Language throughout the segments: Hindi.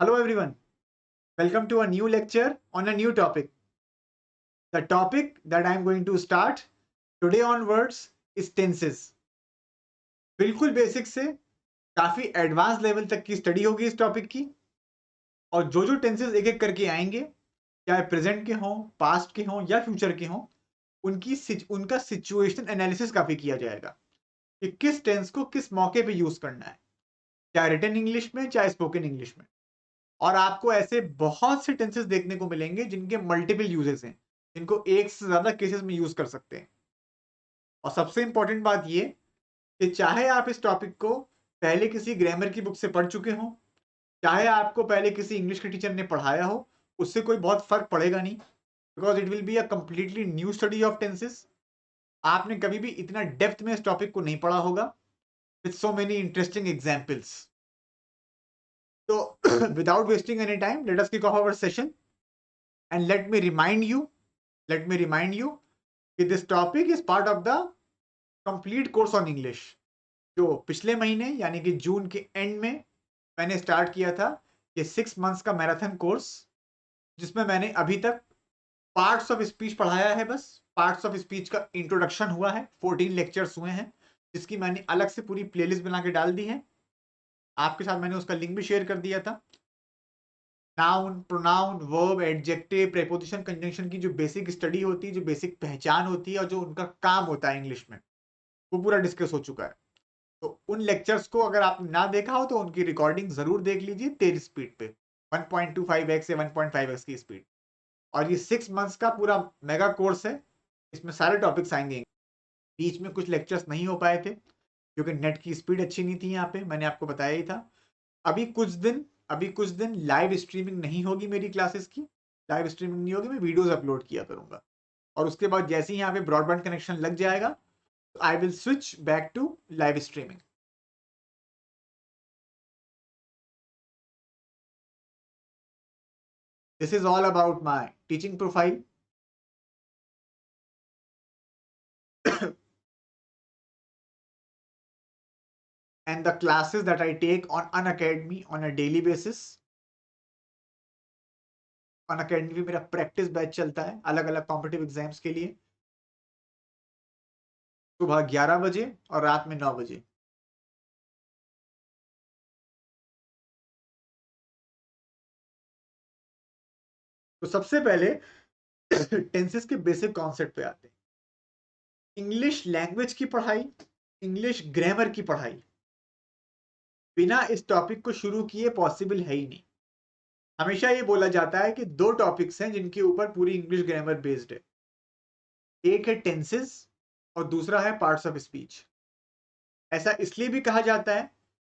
Hello everyone, welcome to a new lecture on a new topic. The topic that I am going to start today onwards is tenses. बिल्कुल बेसिक से काफी एडवांस लेवल तक की स्टडी होगी इस टॉपिक की और जो टेंसेस एक एक करके आएंगे, चाहे प्रेजेंट के हों, पास्ट के हों या फ्यूचर के हों, उनका सिचुएशन एनालिसिस काफी किया जाएगा कि किस टेंस को किस मौके पे यूज करना है, चाहे रिटन इंग्लिश में चाहे स्पोकन इंग्लिश में। और आपको ऐसे बहुत से टेंसेस देखने को मिलेंगे जिनके मल्टीपल यूजेस हैं, जिनको एक से ज्यादा केसेस में यूज कर सकते हैं। और सबसे इंपॉर्टेंट बात ये कि चाहे आप इस टॉपिक को पहले किसी ग्रामर की बुक से पढ़ चुके हो, चाहे आपको पहले किसी इंग्लिश के टीचर ने पढ़ाया हो, उससे कोई बहुत फर्क पड़ेगा नहीं, because it will be a completely new study of tenses. आपने कभी भी इतना डेप्थ में इस टॉपिक को नहीं पढ़ा होगा with so many interesting examples. तो without wasting any time, let us kick off our session and let me remind you that this topic is part of the complete course on English जो पिछले महीने यानी कि जून के एंड में मैंने स्टार्ट किया था। ये 6 मंथ्स का मैराथन कोर्स जिसमें मैंने अभी तक पार्ट्स ऑफ स्पीच पढ़ाया है। बस पार्ट्स ऑफ स्पीच का इंट्रोडक्शन हुआ है, 14 लेक्चर्स हुए हैं जिसकी मैंने अलग से पूरी प्लेलिस्ट बना के डाल दी है। आपके साथ मैंने उसका लिंक भी शेयर कर दिया था। Noun, pronoun, verb, adjective, preposition, conjunction की जो बेसिक स्टडी होती है, जो बेसिक पहचान होती है और जो उनका काम होता है इंग्लिश में, वो पूरा डिस्कस हो चुका है। तो उन लेक्चर्स को अगर आपने ना देखा हो तो उनकी रिकॉर्डिंग जरूर देख लीजिए तेज स्पीड पे, 1.25x से 1.5x की स्पीड। और ये 6 मंथ्स का पूरा मेगा कोर्स है, इसमें सारे टॉपिक्स आएंगे। बीच में कुछ लेक्चर्स नहीं हो पाए थे क्योंकि नेट की स्पीड अच्छी नहीं थी यहाँ पे, मैंने आपको बताया ही था। अभी कुछ दिन लाइव स्ट्रीमिंग नहीं होगी मेरी क्लासेस की, लाइव स्ट्रीमिंग नहीं होगी, मैं वीडियोस अपलोड किया करूंगा। और उसके बाद जैसे ही यहाँ पे ब्रॉडबैंड कनेक्शन लग जाएगा तो I will switch back to live streaming. This is all about my teaching profile. and the classes that I take on Unacademy on a daily basis. Unacademy में मेरा प्रैक्टिस बैच चलता है अलग अलग कॉम्पिटिटिव एग्जाम्स के लिए, सुबह 11 बजे और रात में 9 बजे। तो सबसे पहले टेंसेस के बेसिक कॉन्सेप्ट पे आते हैं। इंग्लिश लैंग्वेज की पढ़ाई, इंग्लिश ग्रामर की पढ़ाई बिना इस टॉपिक को शुरू किए पॉसिबल है ही नहीं। हमेशा ये बोला जाता है कि दो टॉपिक्स हैं जिनके ऊपर पूरी इंग्लिश ग्रामर बेस्ड है, एक है टेंसेस और दूसरा है पार्ट्स ऑफ स्पीच। ऐसा इसलिए भी कहा जाता है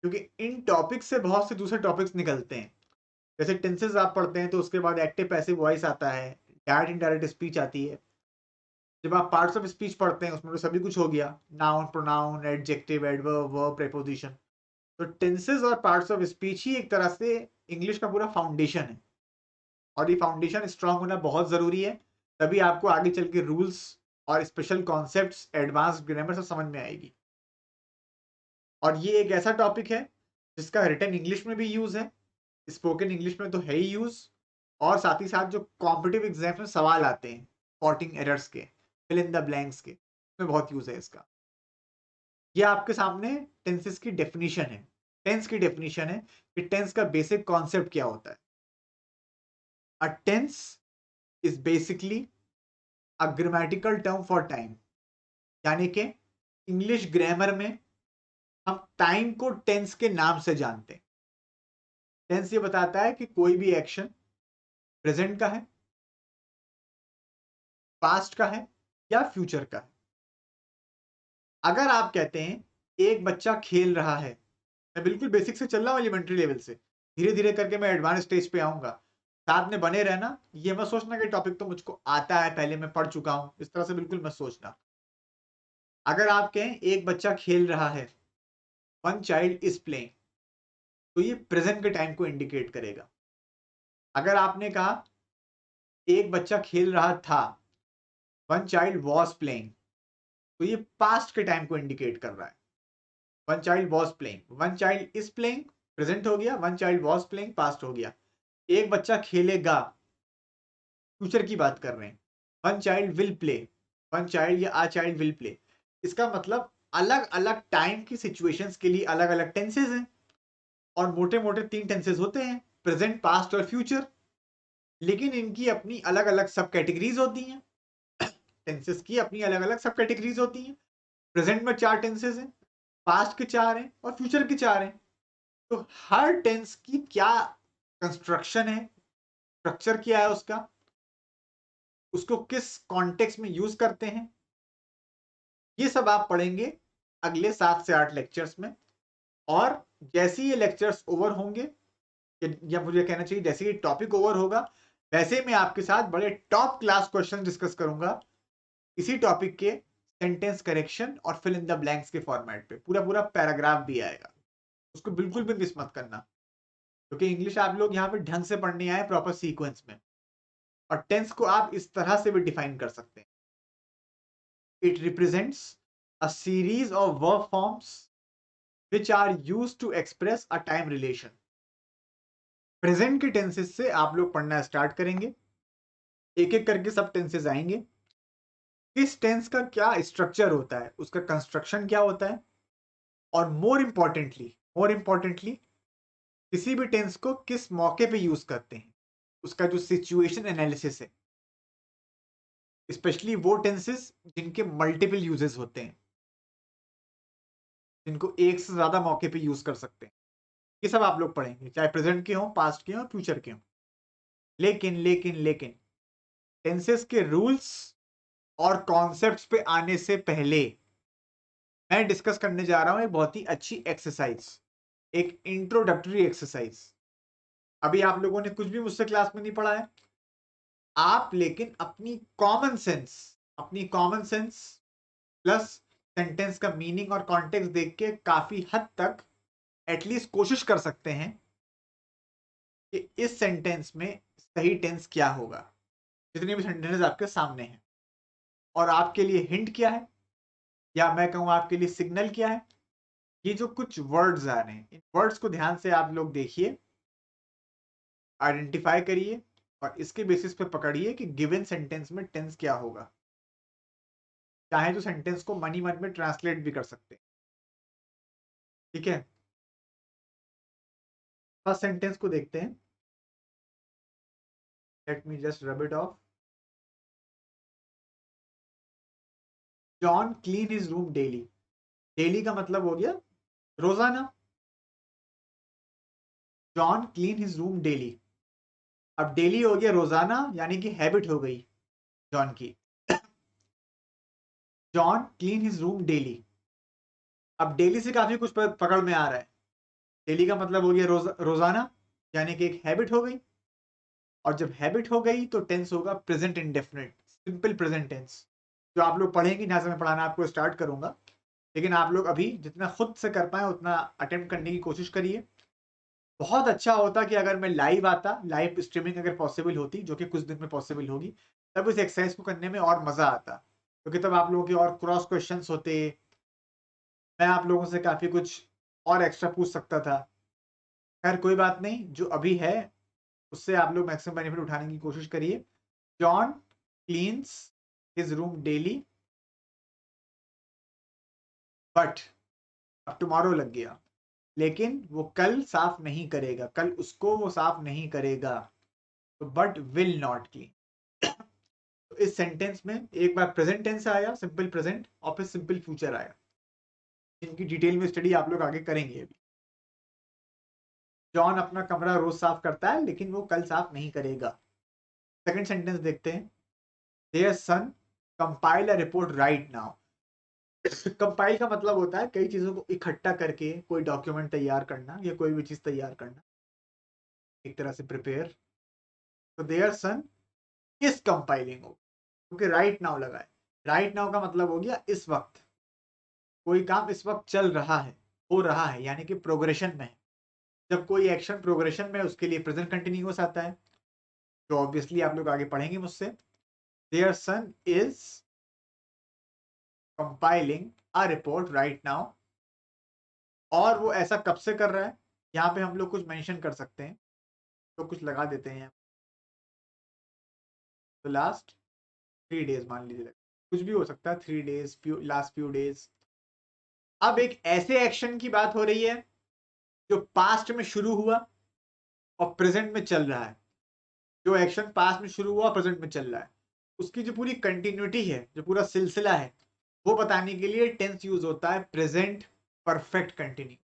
क्योंकि इन टॉपिक्स से बहुत से दूसरे टॉपिक्स निकलते हैं। जैसे टेंसेस आप पढ़ते हैं तो उसके बाद एक्टिव पैसिव वॉइस आता है, डायरेक्ट इनडायरेक्ट स्पीच आती है। जब आप पार्ट्स ऑफ स्पीच पढ़ते हैं उसमें तो सभी कुछ हो गया, noun, pronoun, adjective, adverb, verb, preposition. तो टेंसेस और पार्ट्स ऑफ स्पीच ही एक तरह से इंग्लिश का पूरा फाउंडेशन है और ये फाउंडेशन स्ट्रांग होना बहुत जरूरी है, तभी आपको आगे चल के रूल्स और स्पेशल कॉन्सेप्ट्स, एडवांस ग्रामर सब समझ में आएगी। और ये एक ऐसा टॉपिक है जिसका रिटन इंग्लिश में भी यूज है, स्पोकन इंग्लिश में तो है ही यूज, और साथ ही साथ जो कॉम्पिटिटिव एग्जाम में सवाल आते हैं स्पॉटिंग एरर्स के, फिल इन द ब्लैंक्स के, उसमें बहुत यूज है इसका। ये आपके सामने टेंसेस की डेफिनेशन है, टेंस की डेफिनेशन है कि टेंस का बेसिक कॉन्सेप्ट क्या होता है। A tense is basically a grammatical term for time, यानी कि इंग्लिश ग्रामर में हम टाइम को टेंस के नाम से जानते हैं। टेंस ये बताता है कि कोई भी एक्शन प्रेजेंट का है, पास्ट का है या फ्यूचर का है। अगर आप कहते हैं एक बच्चा खेल रहा है, मैं बिल्कुल बेसिक से चल रहा हूं, एलिमेंट्री लेवल से, धीरे धीरे करके मैं एडवांस स्टेज पे आऊंगा। साथ में बने रहना, ये मत सोचना कि टॉपिक तो मुझको आता है, पहले मैं पढ़ चुका हूं, इस तरह से बिल्कुल मत सोचना। अगर आप कहें एक बच्चा खेल रहा है, वन चाइल्ड इज प्लेइंग, तो ये प्रेजेंट के टाइम को इंडिकेट करेगा। अगर आपने कहा एक बच्चा खेल रहा था, वन चाइल्ड वॉज प्लेइंग, तो ये पास्ट के टाइम को इंडिकेट कर रहा है। One child was playing, one child is playing present हो गया, one child was playing past हो गया। एक बच्चा खेलेगा, फ्यूचर की बात कर रहे हैं। One child will play, one child या आ चाइल्ड विल प्ले, इसका मतलब अलग अलग टाइम की सिचुएशंस के लिए अलग अलग टेंसेज हैं, और मोटे मोटे 3 टेंसेज होते हैं, प्रेजेंट, पास्ट और फ्यूचर। लेकिन इनकी अपनी अलग अलग सब कैटेगरीज होती हैं। टेंसेस की अपनी अलग अलग सब कैटेगरीज होती हैं। प्रेजेंट में 4 टेंसेज हैं, पास्ट के 4 हैं और फ्यूचर के 4 हैं। तो हर टेंस की क्या कंस्ट्रक्शन है, स्ट्रक्चर क्या है उसका, उसको किस कॉन्टेक्स्ट में यूज करते हैं, ये सब आप पढ़ेंगे अगले 7 से 8 लेक्चर्स में। और जैसे ये लेक्चर्स ओवर होंगे, या मुझे कहना चाहिए जैसे ये टॉपिक ओवर होगा, वैसे मैं आपके साथ बड़े टॉप क्लास क्वेश्चन डिस्कस करूंगा इसी टॉपिक के, सेंटेंस करेक्शन और फिल इन द ब्लैंक्स के फॉर्मेट पे। पूरा पूरा पैराग्राफ भी आएगा, उसको बिल्कुल भी मिस मत करना, क्योंकि इंग्लिश आप लोग यहाँ पे ढंग से पढ़ने आए, प्रॉपर सीक्वेंस में। और टेंस को आप इस तरह से भी डिफाइन कर सकते हैं, it represents a series of verb forms which are used to express a time relation। Present के टेंसेस से आप लोग पढ़ना स्टार्ट करेंगे, एक एक करके सब टेंसेस आएंगे। किस टेंस का क्या स्ट्रक्चर होता है, उसका कंस्ट्रक्शन क्या होता है, और मोर इम्पोर्टेंटली किसी भी टेंस को किस मौके पे यूज करते हैं, उसका जो सिचुएशन एनालिसिस है, स्पेशली वो टेंसेस जिनके मल्टीपल यूजेस होते हैं, जिनको एक से ज्यादा मौके पे यूज कर सकते हैं, ये सब आप लोग पढ़ेंगे, चाहे प्रेजेंट के हो, पास्ट के हो, फ्यूचर के हो। लेकिन लेकिन लेकिन टेंसेस के रूल्स और कॉन्सेप्ट्स पे आने से पहले मैं डिस्कस करने जा रहा हूं एक बहुत ही अच्छी एक्सरसाइज, एक इंट्रोडक्टरी एक्सरसाइज। अभी आप लोगों ने कुछ भी मुझसे क्लास में नहीं पढ़ा है, आप लेकिन अपनी कॉमन सेंस प्लस सेंटेंस का मीनिंग और कॉन्टेक्स्ट देख के काफी हद तक एटलीस्ट कोशिश कर सकते हैं कि इस सेंटेंस में सही टेंस क्या होगा, जितने भी सेंटेंसेस आपके सामने हैं। और आपके लिए हिंट क्या है, या मैं कहूँ आपके लिए सिग्नल क्या है, ये जो कुछ वर्ड्स आ रहे हैं, इन वर्ड्स को ध्यान से आप लोग देखिए, आइडेंटिफाई करिए, और इसके बेसिस पे पकड़िए कि गिवन सेंटेंस में टेंस क्या होगा। चाहे तो सेंटेंस को मन ही मन में ट्रांसलेट भी कर सकते हैं, ठीक है। फर्स्ट सेंटेंस को देखते हैं, let me just rub it of. John clean his room daily. Daily का मतलब हो गया रोजाना। John clean his room daily, अब डेली हो गया रोजाना, यानी कि हैबिट हो गई जॉन की। John clean his room daily, अब डेली से काफी कुछ पकड़ में आ रहा है। डेली का मतलब हो गया रोजाना, यानी कि एक हैबिट हो गई। और जब हैबिट हो गई तो टेंस होगा present indefinite, simple present tense. जो आप लोग पढ़ेंगे, जहां से मैं पढ़ाना आपको स्टार्ट करूंगा, लेकिन आप लोग अभी जितना खुद से कर पाए उतना अटेम्प्ट करने की कोशिश करिए। बहुत अच्छा होता कि अगर मैं लाइव आता, लाइव स्ट्रीमिंग अगर पॉसिबल होती, जो कि कुछ दिन में पॉसिबल होगी, तब इस एक्सरसाइज को करने में और मजा आता, क्योंकि तब आप लोगों के और क्रॉस क्वेश्चंस होते, मैं आप लोगों से काफी कुछ और एक्स्ट्रा पूछ सकता था। खैर कोई बात नहीं, जो अभी है उससे आप लोग मैक्सिमम बेनिफिट उठाने की कोशिश करिए। John cleans his room daily, but अब टुमारो लग गया, लेकिन वो कल साफ नहीं करेगा, कल उसको वो साफ नहीं करेगा, तो बट विल नॉट क्लीन। तो इस सेंटेंस में एक बार प्रेजेंट टेंस आया, सिंपल प्रेजेंट, और फिर सिंपल फ्यूचर आया, इनकी डिटेल में स्टडी आप लोग आगे करेंगे अभी। जॉन अपना कमरा रोज साफ करता है, लेकिन वो कल साफ नहीं करेगा। सेकंड सेंटेंस देखते हैं, their son compile a report right now. Compile का मतलब होता है कई चीजों को इकट्ठा करके कोई डॉक्यूमेंट तैयार करना, या कोई भी चीज तैयार करना, एक तरह से प्रिपेयर। तो देयर सन इज कंपाइलिंग हो, क्योंकि राइट नाउ लगा है। राइट नाउ का मतलब हो गया इस वक्त, कोई काम इस वक्त चल रहा है, हो रहा है, यानी कि प्रोग्रेशन में है। जब कोई एक्शन प्रोग्रेशन में है, उसके लिए प्रेजेंट कंटिन्यूअस आता है। तो ऑब्वियसली आप लोग आगे पढ़ेंगे मुझसे। Their son is compiling a report right now, और वो ऐसा कब से कर रहा है, यहाँ पे हम लोग कुछ मेंशन कर सकते हैं। तो कुछ लगा देते हैं, तो लास्ट 3 days मान लीजिए, कुछ भी हो सकता है, 3 days, लास्ट फ्यू डेज। अब एक ऐसे एक्शन की बात हो रही है जो पास्ट में शुरू हुआ और प्रेजेंट में चल रहा है। जो एक्शन पास्ट में शुरू हुआ प्रेजेंट में चल रहा है, उसकी जो पूरी कंटिन्यूटी है, जो पूरा सिलसिला है, वो बताने के लिए टेंस यूज होता है प्रेजेंट परफेक्ट कंटिन्यू,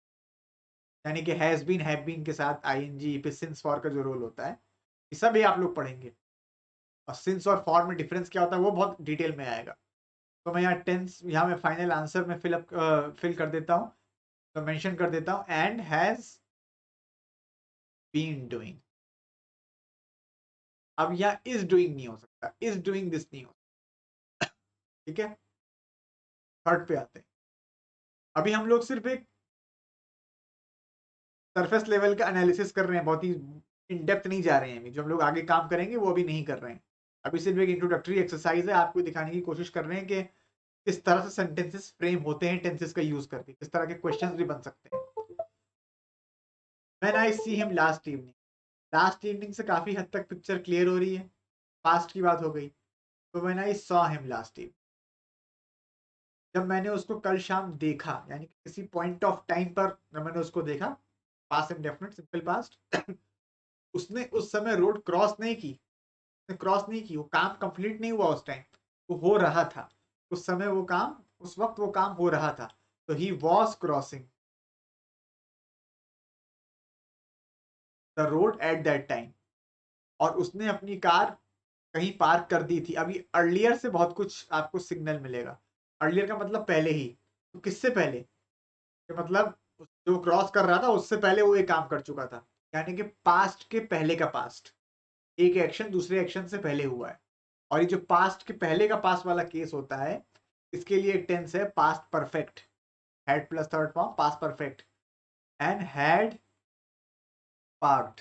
यानी कि हैज बीन, हैव बीन के साथ आईएनजी फिर सिंस फॉर का जो रोल होता है, ये सब ये आप लोग पढ़ेंगे। और सिंस और फॉर में डिफरेंस क्या होता है वो बहुत डिटेल में आएगा। तो मैं यहाँ टेंस, यहाँ मैं फाइनल आंसर में फिल कर देता हूँ, तो मेंशन कर देता हूँ एंड हैज बीन डूइंग। अब यहाँ इज डूइंग नहीं हो सकता, इज डूइंग दिस नहीं हो, ठीक है। थर्ड पे आते हैं। अभी हम लोग सिर्फ एक सरफेस लेवल का एनालिसिस कर रहे हैं, बहुत ही इन डेप्थ नहीं जा रहे हैं। अभी जो हम लोग आगे काम करेंगे वो अभी नहीं कर रहे हैं। अभी सिर्फ एक इंट्रोडक्टरी एक्सरसाइज है, आपको दिखाने की कोशिश कर रहे हैं कि किस तरह से सेंटेंसेस फ्रेम होते हैं टेंसेस का यूज करके, किस तरह के क्वेश्चंस भी बन सकते हैं। When I see him last evening, last evening से काफी हद तक पिक्चर क्लियर हो रही है, पास्ट की बात हो गई। तो when I saw him last evening, जब मैंने उसको कल शाम देखा, यानी किसी पॉइंट ऑफ टाइम पर जब मैंने उसको देखा, पास्ट इंडेफिनिट सिंपल पास्ट उसने उस समय रोड क्रॉस नहीं की, क्रॉस नहीं की, वो काम कंप्लीट नहीं हुआ उस टाइम, वो हो रहा था उस समय, वो काम उस वक्त वो काम हो रहा था। तो he was crossing the road at that time, और उसने अपनी कार कहीं पार्क कर दी थी। अभी अर्लियर से बहुत कुछ आपको सिग्नल मिलेगा। अर्लियर का मतलब पहले ही, तो किससे पहले, कि मतलब जो क्रॉस कर रहा था उससे पहले वो एक काम कर चुका था, यानी कि पास्ट के पहले का पास्ट, एक एक्शन दूसरे एक्शन से पहले हुआ है। और ये जो पास्ट के पहले का पास्ट वाला केस होता है, इसके लिए एक टेंस है past perfect, had plus third form past perfect, and had parked.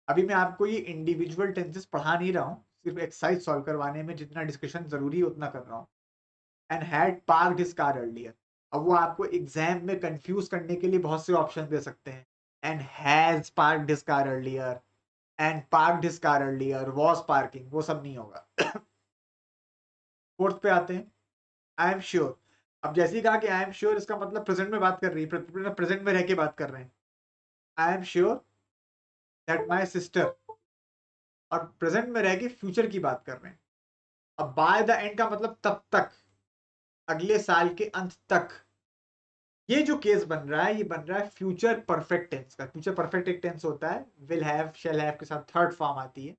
अभी मैं आपको ये इंडिविजुअल टेंसेस पढ़ा नहीं रहा हूँ, सिर्फ एक्सरसाइज सॉल्व करवाने में जितना डिस्कशन जरूरी है उतना कर रहा हूँ। And had parked his car earlier, अब वो आपको एग्जाम में कंफ्यूज करने के लिए बहुत से ऑप्शन दे सकते हैं। And has parked his car earlier, and parked his car earlier, was parking, वो सब नहीं होगा। फोर्थ पे आते हैं, आई एम श्योर। अब जैसे ही कहा कि आई एम श्योर, इसका मतलब प्रेजेंट में बात कर रही है, प्रेजेंट में रह के बात कर रहे हैं। I am sure that my sister, और प्रेजेंट में रह के फ्यूचर की बात कर रहे हैं। अब बाय द एंड का मतलब तब तक, अगले साल के अंत तक। ये जो केस बन रहा है, ये बन रहा है फ्यूचर परफेक्ट टेंस का। फ्यूचर परफेक्ट एक टेंस होता है, विल हैव शैल हैव के साथ थर्ड फॉर्म आती है।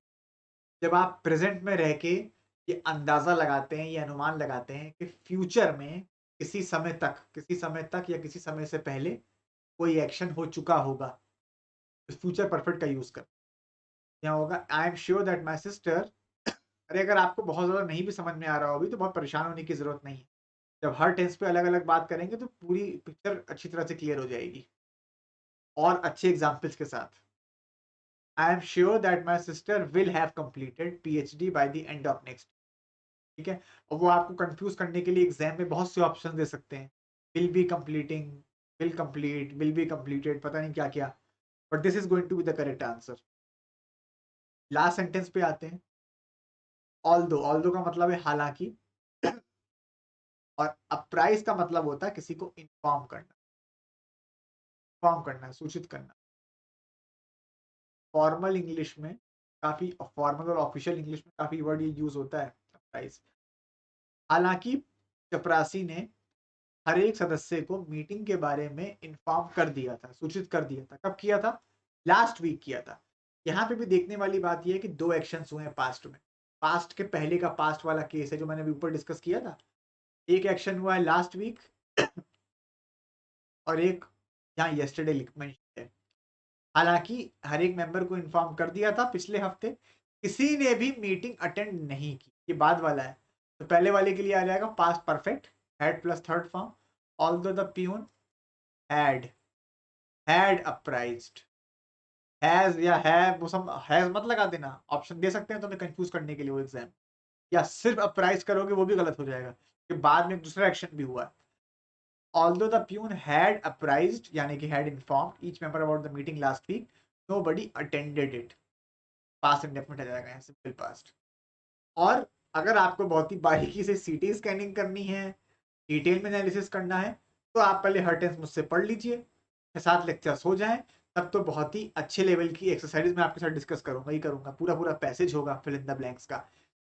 जब आप प्रेजेंट में रह के ये अंदाजा लगाते हैं, ये अनुमान लगाते हैं कि फ्यूचर में किसी समय तक, किसी समय तक या किसी समय से पहले कोई एक्शन हो चुका होगा, तो फ्यूचर परफेक्ट का यूज कर क्या होगा, I am sure that my sister. अरे अगर आपको बहुत ज्यादा नहीं भी समझ में आ रहा हो अभी, तो बहुत परेशान होने की जरूरत नहीं है। जब हर टेंस पे अलग अलग बात करेंगे तो पूरी पिक्चर अच्छी तरह से क्लियर हो जाएगी, और अच्छे एग्जाम्पल्स के साथ। I am sure that my sister will have completed PhD by the end of next, ठीक है। और वो आपको कंफ्यूज करने के लिए एग्जाम में बहुत से ऑप्शन दे सकते हैं, will be completing, will complete, will be completed, पता नहीं क्या क्या, but this is going to be the correct answer. Last sentence पे आते हैं, ऑल्दो। ऑल्दो का मतलब है हालांकि, और अप्राइज का मतलब होता है किसी को इन्फॉर्म करना, इन्फॉर्म करना, सूचित करना। फॉर्मल इंग्लिश में काफी, फॉर्मल और ऑफिशियल इंग्लिश में काफी वर्ड ये यूज होता है अप्राइज। हालांकि चपरासी ने हर एक सदस्य को मीटिंग के बारे में इन्फॉर्म कर दिया था, सूचित कर दिया था। कब किया था, लास्ट वीक किया था। यहाँ पे भी देखने वाली बात यह है कि दो एक्शंस हुए हैं पास्ट में, पास्ट के पहले का पास्ट वाला केस है जो मैंने अभी ऊपर डिस्कस किया था। एक एक्शन हुआ है लास्ट वीक, और एक यहाँ यस्टरडे मेंशन है। हालांकि हर एक मेंबर को इन्फॉर्म कर दिया था पिछले हफ्ते, किसी ने भी मीटिंग अटेंड नहीं की, ये बाद वाला है। तो पहले वाले के लिए आ जाएगा past perfect, had plus third form, although the peon had, had apprised. Has या है वो सब हैज मत लगा देना, ऑप्शन दे सकते हैं तुम्हें कंफ्यूज करने के लिए वो एग्जाम, या सिर्फ अप्राइज करोगे वो भी गलत हो जाएगा, कि बाद में दूसरा एक्शन भी हुआ है। Although the peon had apprised, यानी कि had informed each member about the meeting last week, nobody attended it. Past indefinite आ जाएगा, सिंपल पास्ट। और अगर आपको बहुत ही बारीकी से सीटी स्कैनिंग करनी है, डिटेल में एनालिसिस करना है, तो आप पहले हर टेंस मुझसे पढ़ लीजिए, 7 लेक्चर्स हो जाएं, तब तो बहुत ही अच्छे लेवल की एक्सरसाइज मैं आपके साथ डिस्कस करूंगा ही करूंगा। पूरा पूरा पैसेज होगा फिल इन द ब्लैंक्स का,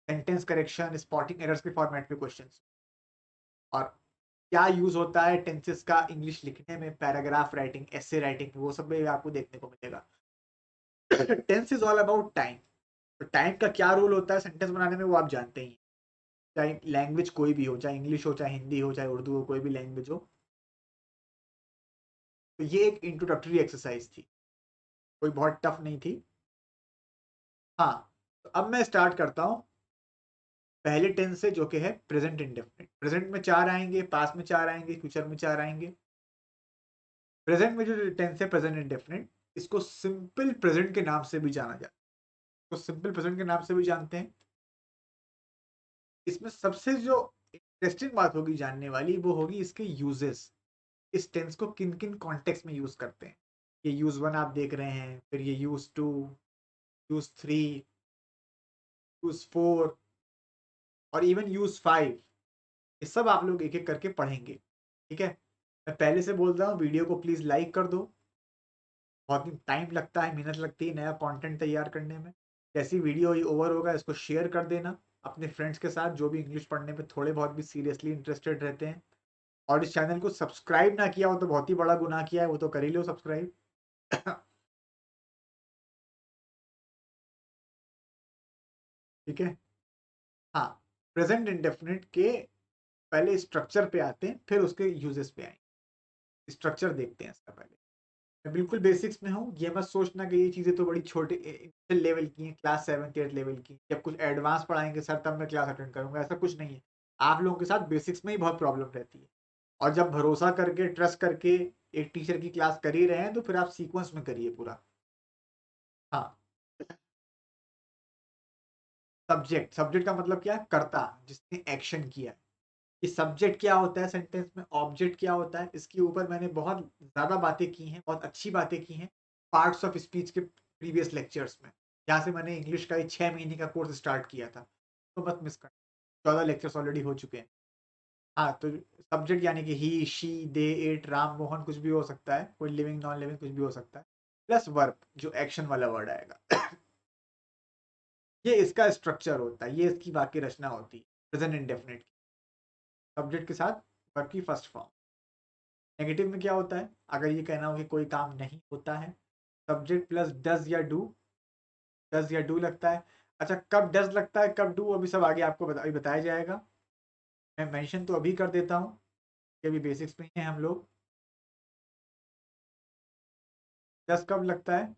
सेंटेंस करेक्शन, स्पॉटिंग एरर्स के फॉर्मेट में क्वेश्चंस, और क्या यूज होता है टेंसेस का इंग्लिश लिखने में, पैराग्राफ राइटिंग, एसे राइटिंग, वो सब भी आपको देखने को मिलेगा। Tense is all about time. तो टाइम का क्या रोल होता है सेंटेंस बनाने में वो आप जानते ही हैं। चाहे लैंग्वेज कोई भी हो, चाहे इंग्लिश हो, चाहे हिंदी हो, चाहे उर्दू हो, कोई भी लैंग्वेज हो। तो ये एक इंट्रोडक्टरी एक्सरसाइज थी, कोई बहुत टफ नहीं थी। हाँ, तो अब मैं स्टार्ट करता हूँ पहले टेंस से, जो कि है प्रेजेंट इंडेफिनिट। प्रेजेंट में 4 आएंगे, पास्ट में 4 आएंगे, फ्यूचर में 4 आएंगे। प्रेजेंट में जो टेंस है प्रेजेंट इंडेफिनिट, इसको सिंपल प्रेजेंट के नाम से भी जाना जाता है, तो सिंपल प्रेजेंट के नाम से भी जानते हैं। इसमें सबसे जो इंटरेस्टिंग बात होगी जानने वाली, वो होगी इसके यूजेस। इस टेंस को किन किन कॉन्टेक्स्ट में यूज करते हैं। ये यूज 1 आप देख रहे हैं, फिर ये यूज 2, यूज 3, यूज 4 और इवन यूज 5। ये सब आप लोग एक एक करके पढ़ेंगे, ठीक है। मैं पहले से बोल रहा हूँ, वीडियो को प्लीज लाइक कर दो। बहुत ही टाइम लगता है, मेहनत लगती है नया कंटेंट तैयार करने में। जैसी वीडियो ये ओवर होगा, इसको शेयर कर देना अपने फ्रेंड्स के साथ, जो भी इंग्लिश पढ़ने में थोड़े बहुत भी सीरियसली इंटरेस्टेड रहते हैं। और इस चैनल को सब्सक्राइब ना किया हो तो बहुत ही बड़ा गुनाह किया है, वो तो कर ही लो सब्सक्राइब। ठीक है। हाँ, प्रेजेंट इंडेफिनिट के पहले स्ट्रक्चर पे आते हैं, फिर उसके यूजेस पे आएंगे। स्ट्रक्चर देखते हैं इसका पहले। मैं बिल्कुल बेसिक्स में हूँ, ये मत सोचना कि ये चीज़ें तो बड़ी छोटे लेवल की हैं, क्लास 7th 8th लेवल की। जब कुछ एडवांस पढ़ाएंगे सर तब मैं क्लास अटेंड करूंगा, ऐसा कुछ नहीं है। आप लोगों के साथ बेसिक्स में ही बहुत प्रॉब्लम रहती है। और जब भरोसा करके, ट्रस्ट करके एक टीचर की क्लास कर ही रहे हैं, तो फिर आप सीक्वेंस में करिए पूरा। हाँ, सब्जेक्ट, सब्जेक्ट का मतलब क्या है, कर्ता, जिसने एक्शन किया। कि सब्जेक्ट क्या होता है सेंटेंस में, ऑब्जेक्ट क्या होता है, इसके ऊपर मैंने बहुत ज्यादा बातें की हैं, बहुत अच्छी बातें की हैं पार्ट्स ऑफ स्पीच के प्रीवियस लेक्चर्स में। यहाँ से मैंने इंग्लिश का 6 महीने का कोर्स स्टार्ट किया था, तो मत मिस करना। 14 लेक्चर्स ऑलरेडी हो चुके हैं। हाँ, तो सब्जेक्ट यानी कि he, she, they, it, Ram, Mohan, कुछ भी हो सकता है, कोई लिविंग नॉन लिविंग कुछ भी हो सकता है। प्लस वर्ब, जो एक्शन वाला वर्ड आएगा। ये इसका स्ट्रक्चर होता है, ये इसकी वाक्य रचना होती है प्रेजेंट इंडेफिनिट। सब्जेक्ट के साथ वर्ब की फर्स्ट फॉर्म। नेगेटिव में क्या होता है, अगर ये कहना हो कि कोई काम नहीं होता है, सब्जेक्ट प्लस डज या डू, डज या डू लगता है। अच्छा, कब डज लगता है, कब डू, अभी सब आगे आपको अभी बताया जाएगा। मैं मेंशन तो अभी कर देता हूँ कि अभी बेसिक्स में ही हैं हम लोग। डज कब लगता है,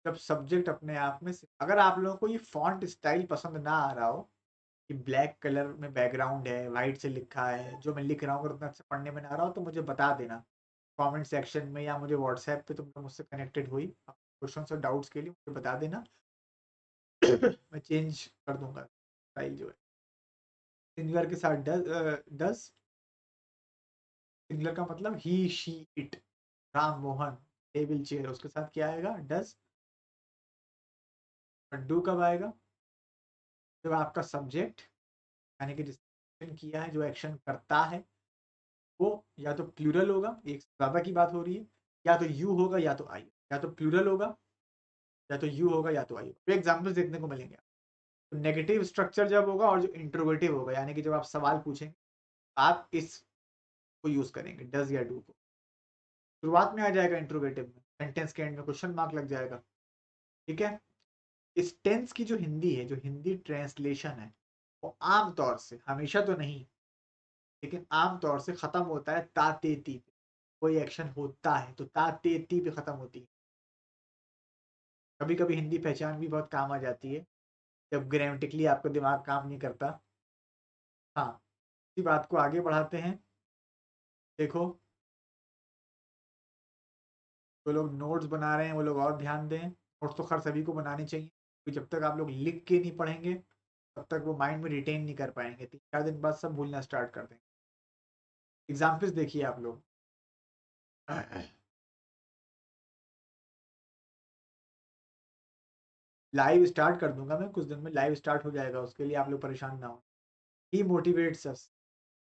जब सब्जेक्ट अपने आप में, अगर आप लोगों को ये फॉन्ट स्टाइल पसंद ना आ रहा हो, कि ब्लैक कलर में बैकग्राउंड है, वाइट से लिखा है, जो मैं लिख रहा हूँ अगर उतना अच्छा पढ़ने में ना आ रहा हो, तो मुझे बता देना कमेंट सेक्शन में, या मुझे व्हाट्सएप पे, तुम लोग मुझसे कनेक्टेड हुई क्वेश्चन और डाउट्स के लिए मुझे बता देना। मैं चेंज कर दूंगा स्टाइल जो है। सिंगुलर के साथ डज, डज। सिंगुलर का मतलब he, she, it, Ram, Mohan, table, chair, उसके साथ क्या आएगा, डज। और डू कब आएगा, जब आपका सब्जेक्ट, यानी कि जिसने action किया है, जो एक्शन करता है, वो या तो प्लूरल होगा, एक से ज्यादा की बात हो रही है, या तो यू होगा या तो आई, या तो प्लूरल होगा या तो यू होगा या तो आई। तो एग्जाम्पल्स देखने को मिलेंगे। तो नेगेटिव स्ट्रक्चर जब होगा, और जो इंट्रोगेटिव होगा, यानी कि जब आप सवाल पूछेंगे, आप इस को यूज करेंगे, डज या डू को। शुरुआत में आ जाएगा इंट्रोगेटिव में, सेंटेंस के एंड में क्वेश्चन मार्क लग जाएगा। ठीक है। इस टेंस की जो हिंदी है, जो हिंदी ट्रांसलेशन है, वो आम तौर से, हमेशा तो नहीं, लेकिन आम तौर से खत्म होता है ता ते ती पे। कोई एक्शन होता है तो ता ते ती पे खत्म होती है। कभी कभी हिंदी पहचान भी बहुत काम आ जाती है, जब ग्रामेटिकली आपका दिमाग काम नहीं करता। हाँ, इसी बात को आगे बढ़ाते हैं। देखो, जो लोग नोट्स बना रहे हैं वो लोग और ध्यान दें। नोट्स तो खैर सभी को बनाने चाहिए, क्योंकि जब तक आप लोग लिख के नहीं पढ़ेंगे, तब तक वो माइंड में रिटेन नहीं कर पाएंगे, 3 4 दिन बाद सब भूलना स्टार्ट कर देंगे। एग्जाम्पल्स देखिए आप लोग। लाइव स्टार्ट कर दूंगा मैं, कुछ दिन में लाइव स्टार्ट हो जाएगा, उसके लिए आप लोग परेशान ना हो। ही मोटिवेट्स अस,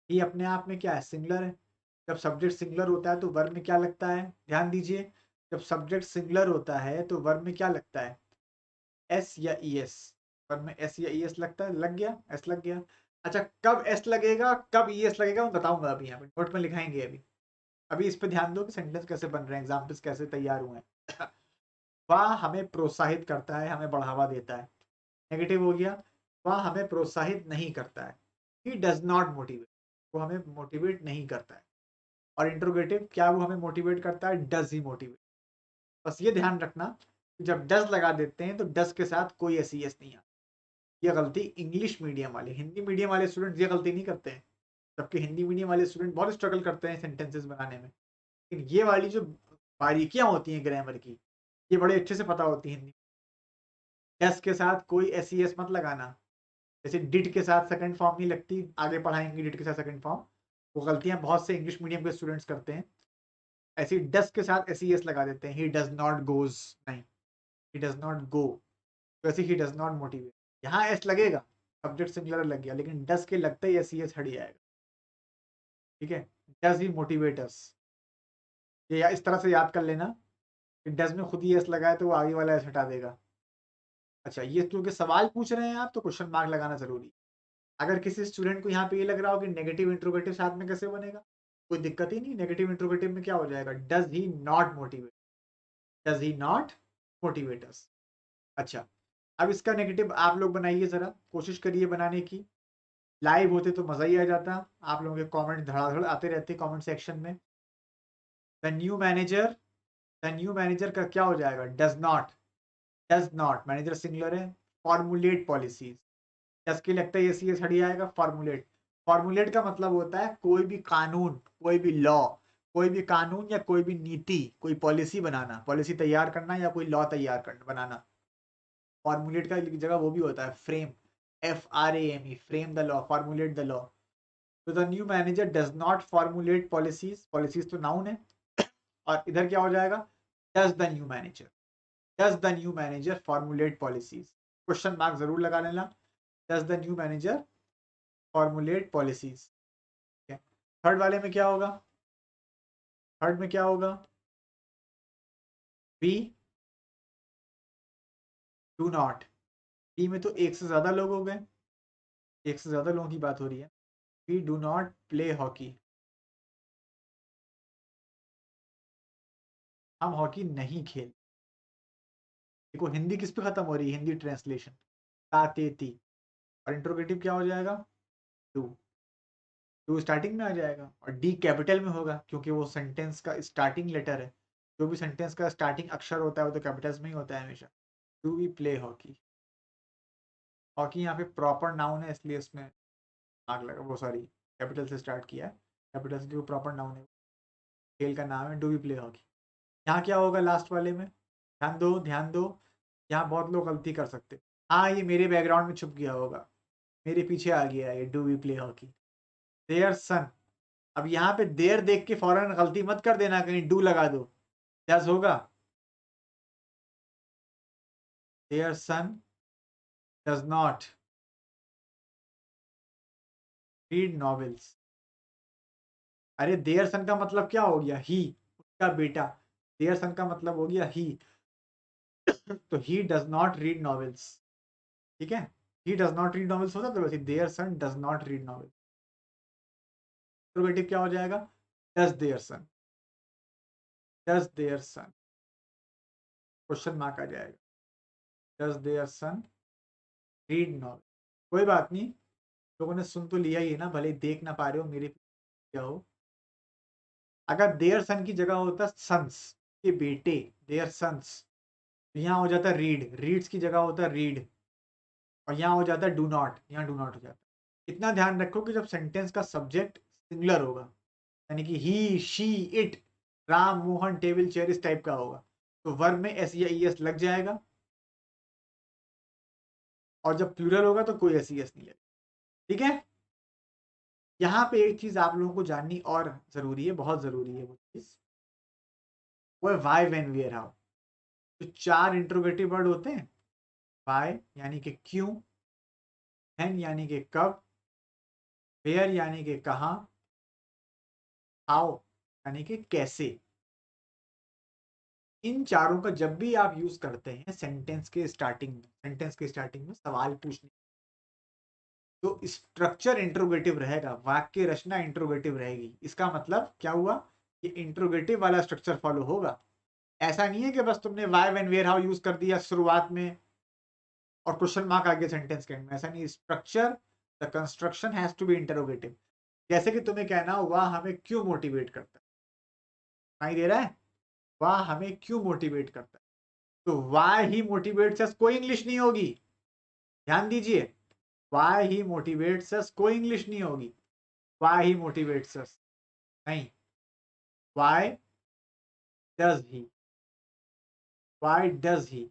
ही अपने आप में क्या है, सिंगुलर है। जब सब्जेक्ट सिंगुलर होता है तो वर्ब में क्या लगता है, ध्यान दीजिए, जब सब्जेक्ट सिंगुलर होता है तो वर्ब में क्या लगता है, एस या ई एस। वर्ब में एस या ई एस लगता है, लग गया, एस लग गया। अच्छा, कब एस लगेगा कब ई एस लगेगा मैं बताऊंगा, अभी यहाँ पे नोट में लिखाएंगे अभी। अभी इस पे ध्यान दो कि सेंटेंस कैसे बन रहे हैं, एग्जाम्पल्स कैसे तैयार हुए हैं। वह हमें प्रोत्साहित करता है, हमें बढ़ावा देता है। नेगेटिव हो गया, वह हमें प्रोत्साहित नहीं करता है। ही डज नॉट मोटिवेट, वो हमें मोटिवेट नहीं करता है। और इंट्रोगेटिव, क्या वो हमें मोटिवेट करता है, डज ही मोटिवेट। बस ये ध्यान रखना कि जब डज लगा देते हैं तो डज के साथ कोई एस ई एस नहीं आता। ये गलती इंग्लिश मीडियम वाले, हिंदी मीडियम वाले स्टूडेंट ये गलती नहीं करते हैं, जबकि हिंदी मीडियम वाले स्टूडेंट बहुत स्ट्रगल करते हैं सेंटेंसेस बनाने में। लेकिन ये वाली जो बारीकियां होती हैं ग्रामर की, ये बड़े अच्छे से पता होती हैं हिंदी। डज के साथ कोई एस ई एस मत लगाना। जैसे डिड के साथ सेकंड फॉर्म नहीं लगती, आगे पढ़ाएंगे डिड के साथ सेकंड फॉर्म, वो गलतियां बहुत से इंग्लिश मीडियम के स्टूडेंट्स करते हैं। ऐसे डज के साथ एस ई एस लगा देते हैं, ही डज नॉट गोज, नहीं, ही डज नॉट गो, वैसे ही डज नॉट मोटिवेट। यहाँ एस लगेगा, सब्जेक्ट सिंगुलर लग गया, लेकिन डज के लगते ही एस ई एस हट जाएगा। ठीक है, डज ही मोटिवेट अस, ये इस तरह से याद कर लेना कि डज में खुद ही एस लगाए तो वो आगे वाला एस हटा देगा। अच्छा, ये क्योंकि सवाल पूछ रहे हैं आप तो क्वेश्चन मार्क लगाना जरूरी। अगर किसी स्टूडेंट को यहाँ पे ये लग रहा हो कि नेगेटिव इंट्रोगेटिव साथ में कैसे बनेगा, कोई दिक्कत ही नहीं। नेगेटिव इंट्रोगेटिव में क्या हो जाएगा, does he not motivate, does he not motivate अस। अच्छा, अब इसका नेगेटिव आप लोग बनाइए, जरा कोशिश करिए बनाने की। लाइव होते तो मजा ही आ जाता, आप लोगों के कमेंट धड़ाधड़ आते रहते कमेंट सेक्शन में। The new manager, the new manager का क्या हो जाएगा, does not, does not, manager singular है, फॉर्मुलेट पॉलिसीज। डज के लगता है ये सी हट जाएगा, फॉर्मुलेट। फॉर्मुलेट का मतलब होता है कोई भी कानून, कोई भी लॉ, कोई भी कानून या कोई भी नीति, कोई पॉलिसी बनाना, पॉलिसी तैयार करना या कोई लॉ तैयार करना बनाना। फॉर्मुलेट का जगह वो भी होता है frame, F R A M E, frame the law, formulate the law. तो the new manager does not formulate policies, policies तो नाउन है, और इधर क्या हो जाएगा, does the new manager, does the new manager formulate policies, question mark जरूर लगा लेना। Does the new manager formulate policies. Third वाले में क्या होगा, थर्ड में क्या होगा, वी डू नॉट। बी में तो एक से ज्यादा लोग हो गए, एक से ज्यादा लोगों की बात हो रही है। We do not play hockey, हम हॉकी नहीं खेल। देखो हिंदी किस पे खत्म हो रही है, हिंदी ट्रांसलेशन, तातेती। और इंट्रोगेटिव क्या हो जाएगा, डू, डू स्टार्टिंग में आ जाएगा और डी कैपिटल में होगा क्योंकि वो सेंटेंस का स्टार्टिंग लेटर है। जो भी सेंटेंस का स्टार्टिंग अक्षर होता है वो तो कैपिटल्स में ही होता है हमेशा। Do we play hockey, hockey यहाँ पे प्रॉपर नाउन है इसलिए इसमें आग लगा, वो सॉरी कैपिटल से स्टार्ट किया है, कैपिटल से, जो प्रॉपर नाउन है, खेल का नाम है, डू वी प्ले हॉकी। यहाँ क्या होगा लास्ट वाले में, ध्यान दो ध्यान दो, यहाँ बहुत लोग गलती कर सकते। हाँ, ये मेरे बैकग्राउंड में छुप गया होगा, मेरे पीछे आ गया है ये, do we play hockey, their son. अब यहाँ पे देर देख के फौरन गलती मत कर देना, कहीं डू लगा दो, क्या होगा, their son does not read novels. अरे देयर सन का मतलब क्या हो गया, ही, उसका बेटा। देयर सन का मतलब हो गया ही, तो he does not read novels. ठीक है, he does not read novels होता तो वैसे their son does not read novels. Interrogative क्या हो जाएगा, does their son, does their son, question mark आ जाएगा, does their son read novel. कोई बात नहीं, लोगों ने सुन तो लिया ही है ना, भले देख ना पा रहे हो मेरे क्या हो। अगर देयर सन की जगह होता सन्स, के बेटे, देयर सन्स, तो यहाँ हो जाता रीड, रीड्स की जगह होता रीड, और यहाँ हो जाता डू नॉट, यहाँ डू नॉट हो जाता। इतना ध्यान रखो कि जब सेंटेंस का सब्जेक्ट सिंगुलर होगा, यानी कि he she it, Ram Mohan table chair, इस टाइप का होगा, तो वर्ब में एस या ई एस लग जाएगा, और जब प्लूरल होगा तो कोई एस ई एस नहीं लगेगा। ठीक है, यहाँ पे एक चीज आप लोगों को जाननी और जरूरी है, बहुत जरूरी है वो चीज, वो है वाई वेन वेयर हाउ। जो चार इंट्रोगेटिव वर्ड होते हैं, वाई यानी कि क्यों, व्हेन यानी कि कब, वेयर यानी कि कहाँ, हाउ यानी कि कैसे। इन चारों का जब भी आप यूज करते हैं सेंटेंस के स्टार्टिंग में सवाल पूछने, तो स्ट्रक्चर इंट्रोगेटिव रहेगा, वाक्य रचना इंट्रोगेटिव रहेगी। इसका मतलब क्या हुआ, कि इंट्रोगेटिव वाला स्ट्रक्चर फॉलो होगा। ऐसा नहीं है कि बस तुमने why when where how use कर दिया शुरुआत में और क्वेश्चन मार्क आ गया सेंटेंस के एंड में। ऐसा नहीं, structure, the construction has to be interrogative. जैसे कि तुम्हें कहना हो वह हमें क्यों मोटिवेट करता है, नहीं दे रहा है, वह हमें क्यों मोटिवेट करता है, तो वाई ही मोटिवेट्स अस कोई इंग्लिश नहीं होगी। ध्यान दीजिए, वाई ही मोटिवेट्स अस कोई इंग्लिश नहीं होगी। वाई ही मोटिवेट्स अस नहीं, why does he, why does he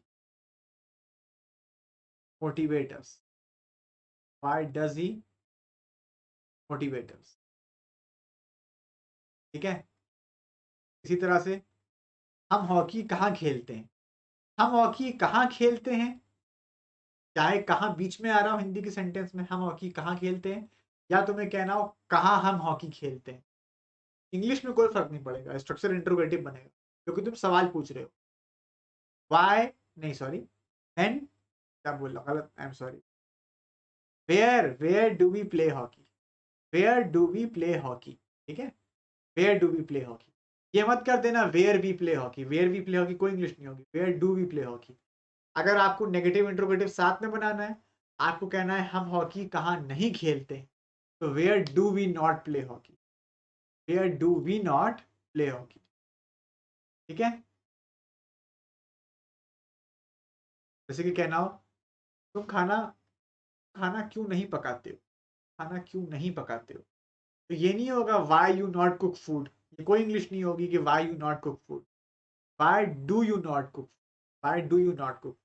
motivate us, why does he motivate अस। ठीक है। इसी तरह से हम हॉकी कहाँ खेलते हैं, हम हॉकी कहाँ खेलते हैं, चाहे कहाँ बीच में आ रहा हो हिंदी के सेंटेंस में, हम हॉकी कहाँ खेलते हैं, या तुम्हें कहना हो कहाँ हम हॉकी खेलते हैं, इंग्लिश में कोई फर्क नहीं पड़ेगा, स्ट्रक्चर इंट्रोगेटिव बनेगा क्योंकि तुम सवाल पूछ रहे हो। वाई, नहीं सॉरी, एंड, क्या बोल रहा गलत, I am sorry, where do we play hockey, where do we play hockey. ठीक है, where do we play hockey. ये मत कर देना where we play hockey, where we play hockey कोई इंग्लिश नहीं होगी, where do we play hockey. अगर आपको नेगेटिव इंट्रोगेटिव साथ में बनाना है, आपको कहना है हम हॉकी कहाँ नहीं खेलते, तो where do we not play hockey, where do we not play hockey. ठीक है। जैसे कि कहना हो तुम खाना खाना क्यों नहीं पकाते हो, खाना क्यों नहीं पकाते हो, तो ये नहीं होगा why you not cook food, ये कोई इंग्लिश नहीं होगी कि why you not cook food, why do you not cook, why do you not cook.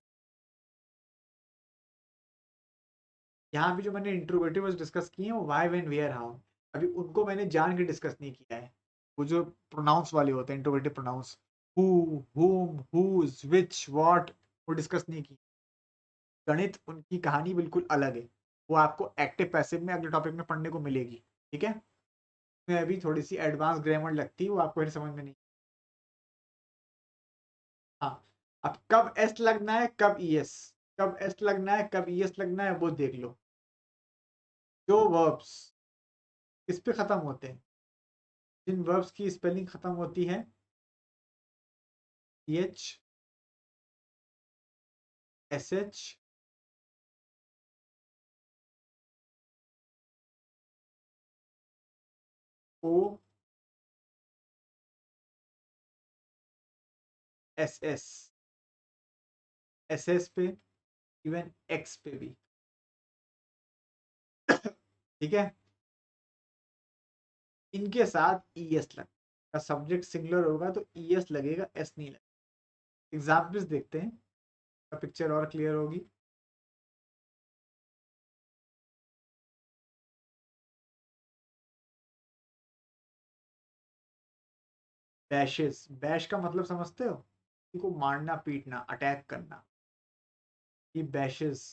यहाँ भी जो मैंने इंट्रोगेटिव डिस्कस किए हैं वो वाई व्हेन वेयर हाउ, अभी उनको मैंने जान के डिस्कस नहीं किया है। वो जो प्रोनाउंस वाले होते हैं इंट्रोगेटिव प्रोनाउंस, हु, हुम, हुज, विच, व्हाट, वो डिस्कस नहीं की। गणित उनकी कहानी बिल्कुल अलग है, वो आपको एक्टिव पैसिव में अगले टॉपिक में पढ़ने को मिलेगी। ठीक है, में अभी थोड़ी सी एडवांस ग्रामर लगती है, वो आपको फिर समझ में नहीं। हाँ, अब कब एस लगना है कब ई एस, कब एस लगना है कब ई एस लगना है वो देख लो। जो वर्ब्स किस पे खत्म होते हैं, जिन वर्ब्स की स्पेलिंग खत्म होती है एच, एस एच, ओ, एस एस, एस एस पे, इवन एक्स पे भी। ठीक है, इनके साथ ई एस लगेगा, सब्जेक्ट सिंगुलर होगा तो ई एस लगेगा, एस नहीं लगेगा। एग्जाम्पल्स देखते हैं, पिक्चर और क्लियर होगी। बैशेस, बैश का मतलब समझते हो, किसी को मारना पीटना अटैक करना, ये बैशेस,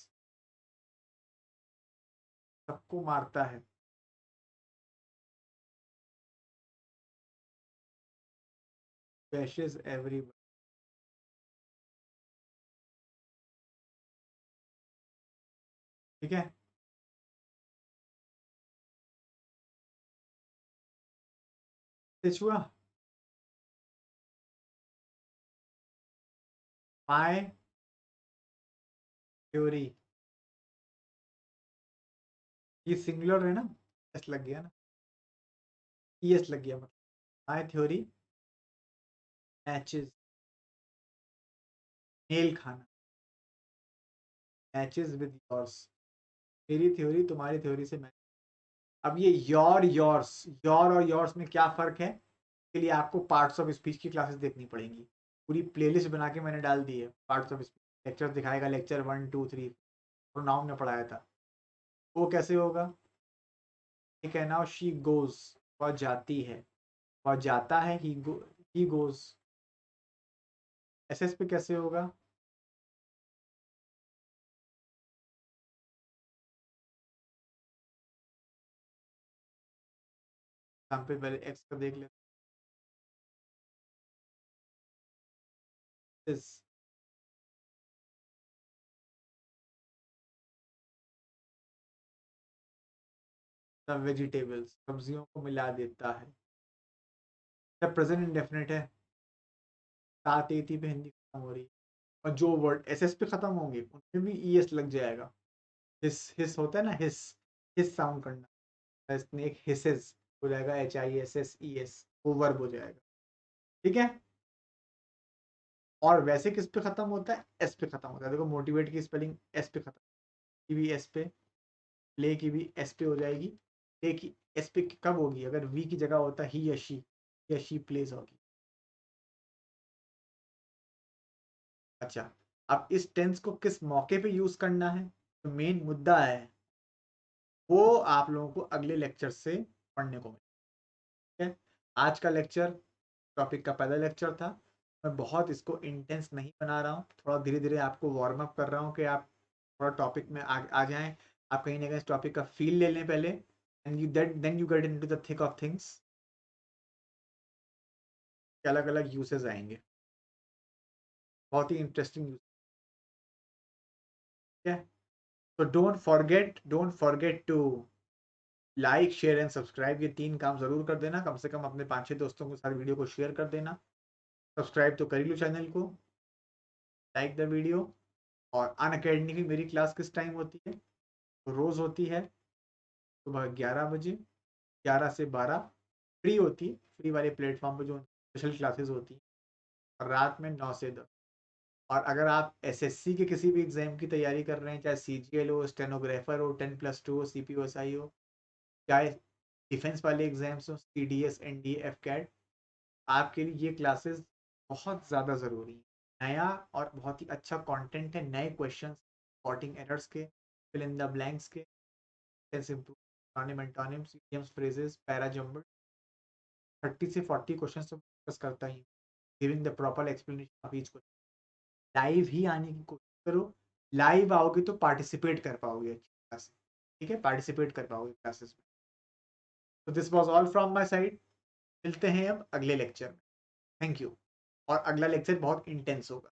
सबको मारता है। बैशेस एवरी, ठीक है। सच हुआ, माय थ्योरी, ये सिंगुलर है ना, एस लग गया ना, ई एस लग गया, मतलब माय थ्योरी मैचेस, मेल खाना, मैचेस विद योर्स, मेरी थ्योरी तुम्हारी थ्योरी से मैच। अब ये योर योर्स, योर और योर्स में क्या फर्क है, के लिए आपको पार्ट्स ऑफ स्पीच की क्लासेस देखनी पड़ेंगी। पूरी प्लेलिस्ट बना के मैंने डाल दी है, पार्ट्स ऑफ स्पीच लेक्चर दिखाएगा, लेक्चर 1 2 3 प्रोनाउन में पढ़ाया था। वो कैसे होगा, ये कहना हो शी गोज, वह जाती है, वह जाता है, ही गोज। एस एस पे कैसे होगा, एग्जाम्पल पहले एक्स का देख लेते हैं। वेजिटेबल्स सब्जियों को मिला देता है। जब प्रेजेंट इंडेफिनिट है, साथ एती पे हिंदी खत्म हो रही है, और जो वर्ड एस एस पे खत्म होंगे उनमें भी ई एस लग जाएगा। हिस होता है ना, हिस साउंड करना, स्नेक हिसेस हो जाएगा, H I S S E S, वो वर्ब हो जाएगा। ठीक है। और वैसे किस पे खत्म होता है, एस पे खत्म होता है। देखो मोटिवेट की स्पेलिंग एस पे खत्म, की भी एस पे, प्ले की भी एस पे हो जाएगी। प्ले की एस पे कब होगी, अगर वी की जगह होता ही या शी प्लेस होगी। अच्छा, अब इस टेंस को किस मौके पे यूज करना है, तो मेन मुद्दा है वो आप लोगों को अगले लेक्चर से पढ़ने को मिलेगा। ठीक है। आज का लेक्चर, टॉपिक का पहला लेक्चर था। मैं बहुत इसको इंटेंस नहीं बना रहा हूँ, थोड़ा धीरे धीरे आपको वार्म अप कर रहा हूँ कि आप थोड़ा टॉपिक में आ जाएं, आप कहीं ना कहीं इस टॉपिक का फील ले लें पहले, and you then you get into the thick of things. अलग अलग यूसेस आएंगे, बहुत ही इंटरेस्टिंग यूज है। तो don't forget to like share and subscribe, ये 3 काम जरूर कर देना, कम से कम अपने 5-6 दोस्तों के साथ वीडियो को शेयर कर देना। सब्सक्राइब तो कर ही लो चैनल को, लाइक द वीडियो। और अन अकेडमी की मेरी क्लास किस टाइम होती है, तो रोज होती है सुबह 11 बजे, 11 से 12 फ्री होती है, फ्री वाले प्लेटफॉर्म पर जो स्पेशल क्लासेस होती हैं। और रात में 9 से 10। और अगर आप एसएससी के किसी भी एग्जाम की तैयारी कर रहे हैं, चाहे सीजीएल हो, स्टेनोग्राफर हो, 10+2 हो, सीपीओएसआई हो, चाहे डिफेंस वाले एग्जाम्स हो, सीडीएस, एनडीए, एफकैट, आपके लिए ये क्लासेस बहुत ज़्यादा ज़रूरी है। नया और बहुत ही अच्छा कंटेंट है, नए क्वेश्चंस, स्पॉटिंग एरर्स के, फिल इन द ब्लैंक्स के, tense improve, synonym antonyms, idioms, phrases, para jumble, 30 से 40 क्वेश्चन तो डिस्कस करता ही, giving the proper explanation of each question. Live ही आने की कोशिश करो, लाइव आओगे तो पार्टिसिपेट कर पाओगे अच्छी तरह से। ठीक है, पार्टिसिपेट कर पाओगे क्लासेस में। तो this was all from my side. मिलते हैं अब अगले लेक्चर में। Thank you. और अगला लेक्चर बहुत इंटेंस होगा।